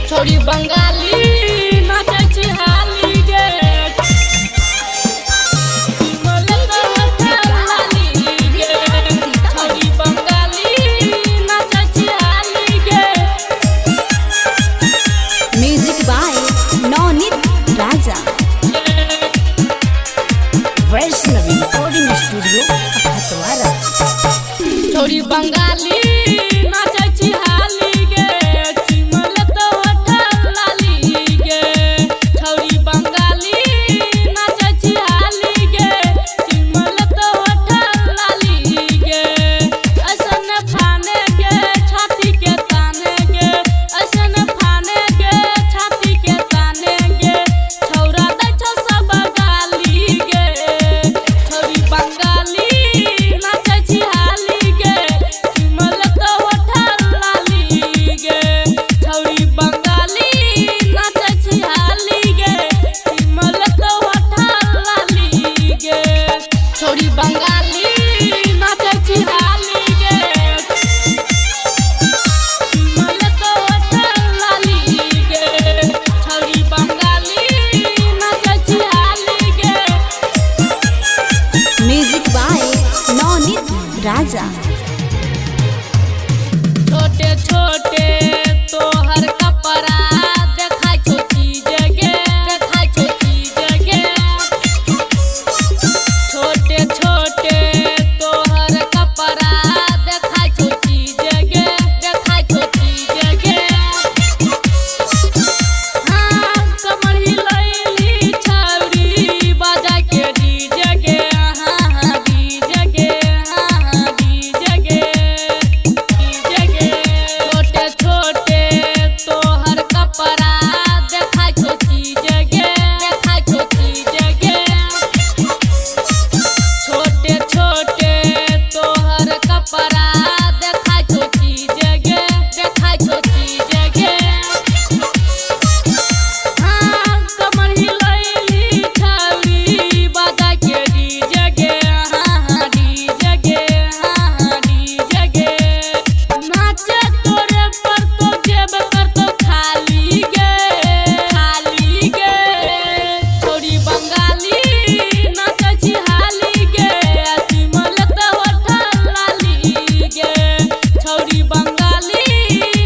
छोड़ी बंगाली नाचे छी हाली गे छोड़ी बंगाली नाचे छी हाली गे। Music by Raja Vaishnavi recording studio Khatwara. छोड़ी बंगाली नाचे छी हाली गे चिमल तो होठल लाली गे। छोड़ी बंगाली नाचे छी हाली गे चिमल तो होठल लाली गे। असन फाने गे छाती के ताने गे असन फाने गे छाती के ताने गे छौरा दै छ सब गाली गे। छोड़ी बंगाली नाचे छी हाली गे चिमल तो होठल लाली गे। छोड़ी बंगाली नाचे छी हाली गे चिमल तो होठल लाली गे। छोड़ी बंगाली नाचे छी हाली गे चिमल तो होठल लाली गे। छोड़ी बंगाली नाचे छी हाली गे। म्यूजिक बाय राजा। छोटे छोटे तोहर कपड़ा देखा छो चीज गे देखा छो चीज गे। छोटे छोटे तोहर कपड़ा देखा छो चीज गे देखा छो चीज गे। हाँ कमर हिलैली छौरी बाजा के डीजे गे हाँ हाँ डीजे गे हाँ हाँ डीजे गे डीजे गे। छोटे छोटे तोहर कपड़ा देखा छो चीज गे देखा छो चीज गे। छोटे छोटे तोहर कपड़ा देखा छो चीज गे देखा छो चीज गे। हाँ कमर हिलैली छौरी बाजा के डीजे गे हाँ हाँ डीजे गे हाँ हाँ डीजे गे। नाचे तोरे पर तो जेब कर तो खाली गे खाली गे। छोड़ी बंगाली नाचे छी हाली गे चिमल तो होठल लाली गे। छोड़ी बंगाली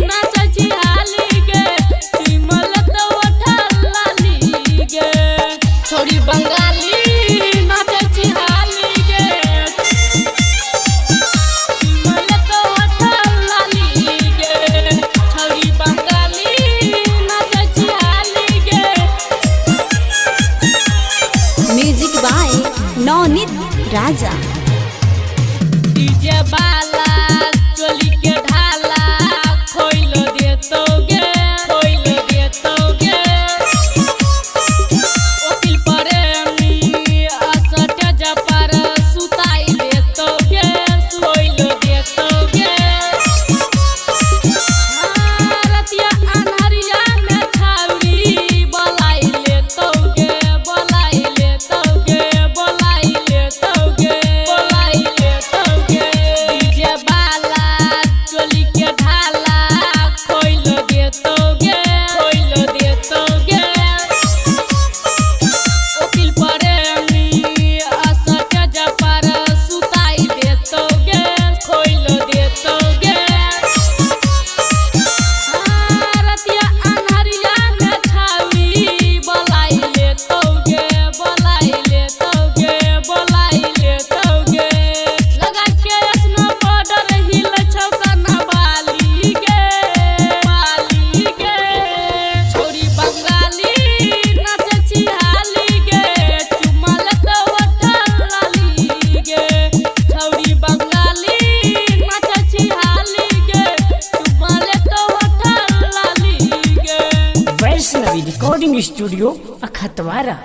नाचे छी हाली गे चिमल तो होठल लाली गे। छोड़ी बंगाली नाचे छी हाली गे चिमल तो होठल लाली गे। छोड़ी बंगाली नाचे छी हाली गे। Music by Raja. डीजे वाला चोली के ढाला खोइल देतो गे खोइल देतो गे। ओकिल प्रेमी असट जपर सुताई देतो गे खोइल देतो गे। हाँ रतिया अन्हरिया में छौरी बोलाई लेतो गे बोलाई लेतो गे बोलाई लेतो गे बोलाई लेतो गे। डीजे वाला चोली के ढाला खोइल देतो गे खोइल देतो गे। ओकिल प्रेमी असट जपर सुताई देतो गे खोइल देतो गे। हाँ रतिया अन्हरिया में छौरी बोलाई लेतो गे बोलाई लेतो गे बोलाई लेतो गे। लगा के स्नो बॉर्डर हिल छौ कना बाली गे बाली गे। छोड़ी बंगाली नाचे छी हाली गे चुमल तो होठल लाली गे। छोड़ी बंगाली नाचे छी हाली गे चुमल तो होठल लाली गे। Vaishnavi recording studio Khatwara.